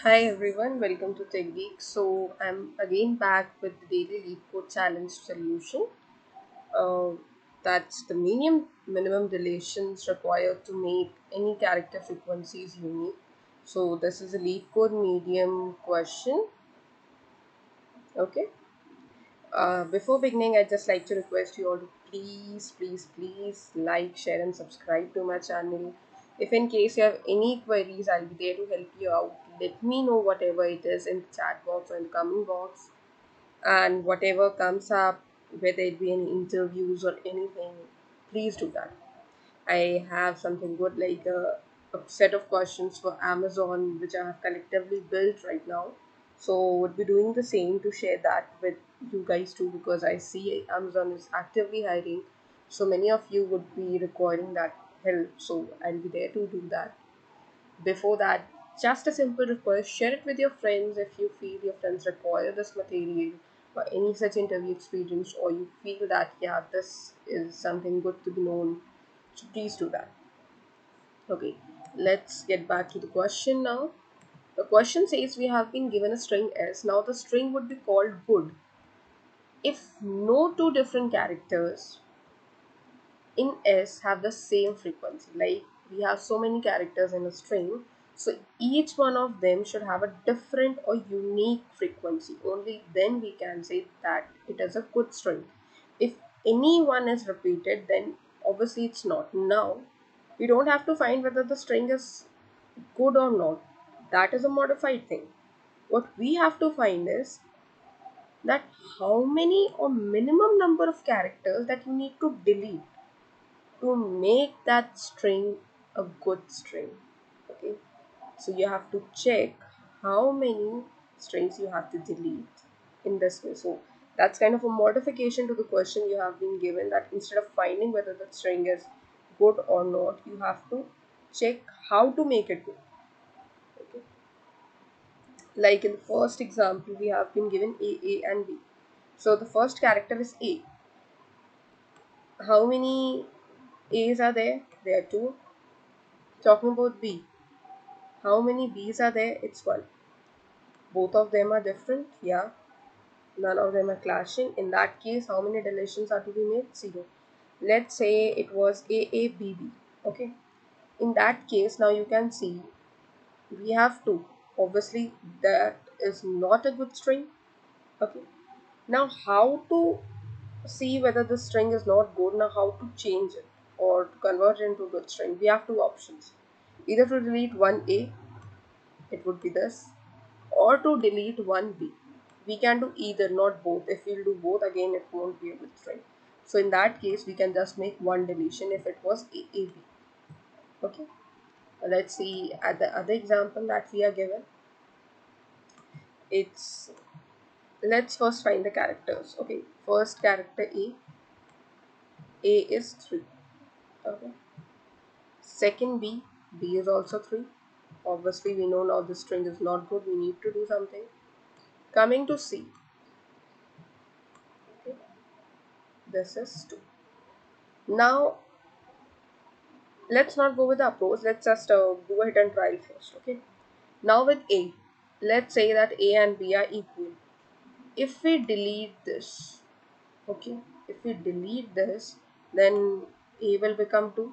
Hi everyone, welcome to Tech Geek. So I'm again back with the daily Leetcode challenge solution. Uh, that's the minimum deletions required to make any character frequencies unique. So this is a Leetcode medium question. Okay. Before beginning, I'd just like to request you all to please like, share, and subscribe to my channel. If in case you have any queries, I'll be there to help you out. Let me know whatever it is in the chat box or in the comment box, and whatever comes up, whether it be any interviews or anything, please do that. I have something good like a set of questions for Amazon, which I have collectively built right now. So would be doing the same to share that with you guys too, because I see Amazon is actively hiring. So many of you would be requiring that help. So I'll be there to do that. Before that, just a simple request, share it with your friends if you feel your friends require this material or any such interview experience, or you feel that yeah, this is something good to be known. So please do that. Okay, let's get back to the question now. The question says we have been given a string s. Now the string would be called good if no two different characters in S have the same frequency. Like we have so many characters in a string, so each one of them should have a different or unique frequency. Only then we can say that it is a good string. If any one is repeated, then obviously it's not. Now we don't have to find whether the string is good or not. That is a modified thing. What we have to find is that how many or minimum number of characters that you need to delete to make that string a good string. Okay, so you have to check how many strings you have to delete in this way. So that's kind of a modification to the question you have been given, that instead of finding whether the string is good or not, you have to check how to make it good. Okay, like in the first example we have been given a and b. So the first character is a. How many a's are there? There are two. Talking about b, how many B's are there? It's one. Both of them are different. Yeah. None of them are clashing. In that case, how many deletions are to be made? Zero. Let's say it was aabb. Okay. In that case, now you can see we have two. Obviously, that is not a good string. Okay. Now, how to see whether the string is not good? Now, how to change it or to convert it into a good string? We have two options. Either to delete one A, it would be this, or to delete one b. We can do either, not both. If we'll do both, again it won't be a good string. So in that case, we can just make one deletion if it was AAB. Okay. Let's see at the other example that we are given. It's, let's first find the characters. Okay. First character A. A is 3. Okay. Second B. B is also 3. Obviously, we know now this string is not good. We need to do something. Coming to C. Okay. This is 2. Now let's not go with the approach. Let's just go ahead and try first. Okay. Now with A, let's say that A and B are equal. If we delete this, okay, if we delete this, then A will become 2.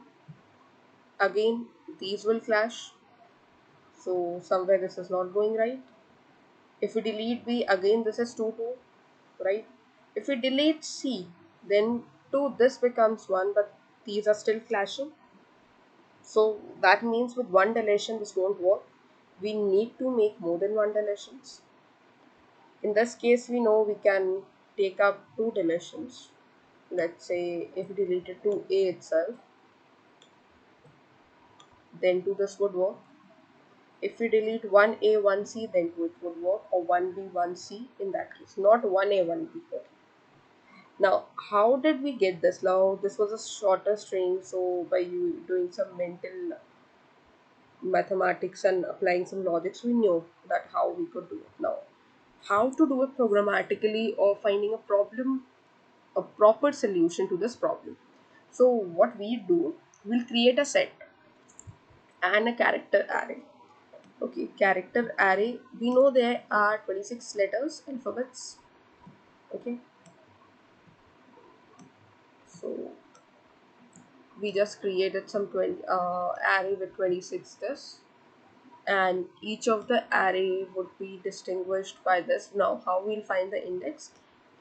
Again, these will clash. So somewhere this is not going right. If we delete B, again this is 2, 2, right? If we delete C, then 2, this becomes 1, but these are still clashing. So that means with one deletion this won't work. We need to make more than one deletions. In this case, we know we can take up two deletions. Let's say if we deleted 2a itself, then 2 this would work. If we delete 1a, 1c, then 2 it would work, or 1b, 1c in that case, not 1a, 1b. Okay. Now, how did we get this? Now, this was a shorter string, so by you doing some mental mathematics and applying some logics, we knew that how we could do it. Now, how to do it programmatically or finding a proper solution to this problem. So what we do, we'll create a set and a character array. Okay, character array. We know there are 26 letters, alphabets. Okay, so we just created some 20 array with 26 this, and each of the array would be distinguished by this. Now, how we'll find the index?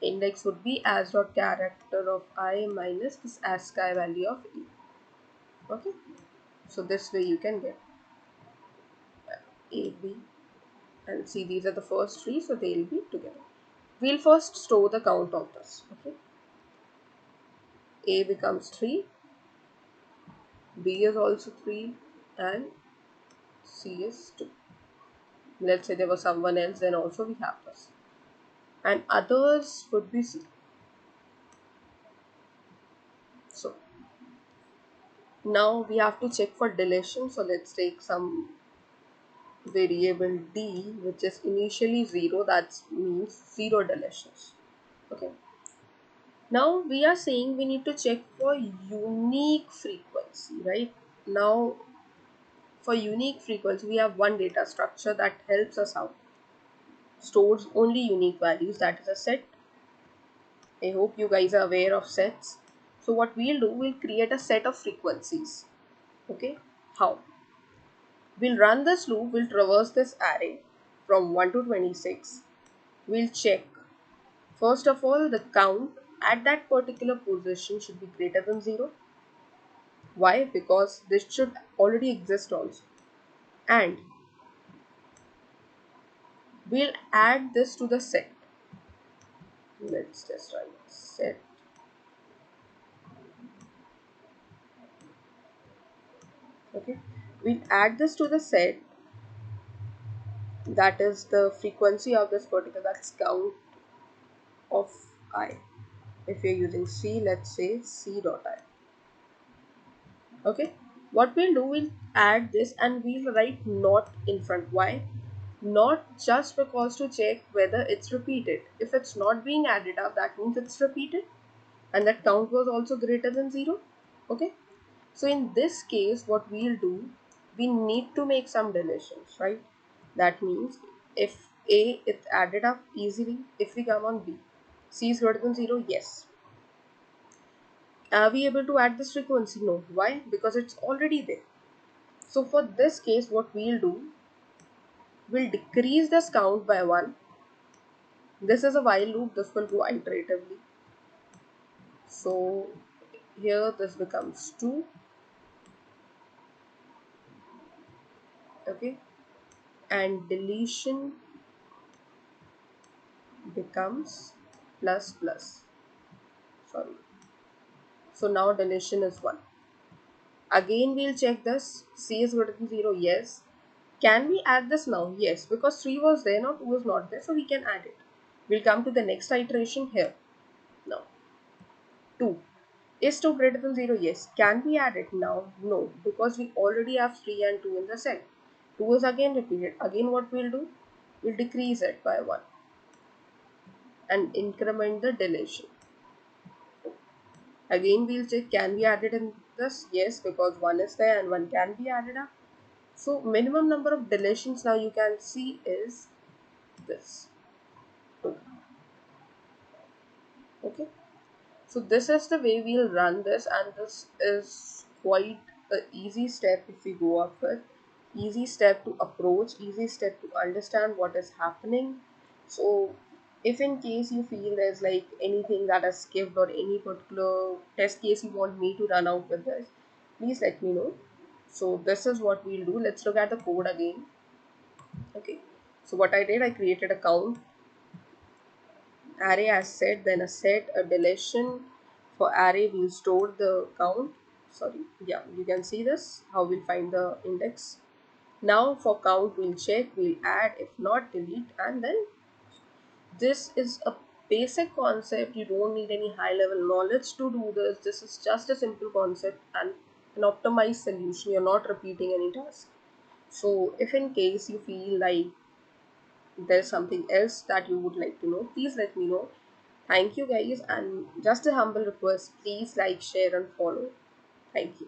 Index would be as dot character of I minus this ASCII value of e. Okay, so this way you can get a, b, and see these are the first three, so they'll be together. We'll first store the count of this. Okay, a becomes 3, b is also 3, and c is 2. Let's say there was someone else, then also we have this, and others would be c. So now we have to check for deletion. So let's take some variable d, which is initially 0. That means 0 deletions. Okay, now we are saying we need to check for unique frequency, right? Now for unique frequency, we have one data structure that helps us out, stores only unique values, that is a set. I hope you guys are aware of sets. So what we'll do, we'll create a set of frequencies. Okay, how? We'll run this loop, we'll traverse this array from 1 to 26. We'll check, first of all, the count at that particular position should be greater than 0. Why? Because this should already exist also. And we'll add this to the set. Let's just write set. Okay, we'll add this to the set, that is the frequency of this particular, that's count of I. If you're using C, let's say C dot I. Okay, what we'll do, we'll add this and we'll write not in front. Why? Not just because to check whether it's repeated. If it's not being added up, that means it's repeated and that count was also greater than 0. Okay, so in this case what we'll do, we need to make some deletions, right? That means if A is added up easily, if we come on B, C is greater than 0, yes. Are we able to add this frequency? No. Why? Because it's already there. So for this case, what we'll do, we'll decrease this count by 1. This is a while loop, this will go iteratively. So here this becomes 2. Okay, and deletion becomes plus plus. Sorry. So now deletion is 1. Again we'll check this. C is greater than 0. Yes. Can we add this now? Yes, because 3 was there, now 2 is not there, so we can add it. We'll come to the next iteration here. Now 2. Is 2 greater than 0? Yes. Can we add it now? No, because we already have 3 and 2 in the set. 2 is again repeated. Again what we'll do? We'll decrease it by 1 and increment the deletion. Again we'll check, can we add it in this? Yes, because 1 is there and 1 can be added up. So minimum number of deletions now you can see is this. Okay, so this is the way we'll run this, and this is quite an easy step if we go up with. Easy step to approach, easy step to understand what is happening. So if in case you feel there's like anything that has skipped or any particular test case you want me to run out with this, please let me know. So this is what we'll do. Let's look at the code again. Okay, so what I did, I created a count array as set, then a set, a deletion. For array we'll store the count. Sorry, yeah, you can see this, how we'll find the index. Now for count we'll check, we'll add, if not delete, and then this is a basic concept. You don't need any high level knowledge to do this. This is just a simple concept and an optimized solution. You're not repeating any task. So if in case you feel like there's something else that you would like to know, please let me know. Thank you guys, and just a humble request, please like, share and follow. Thank you.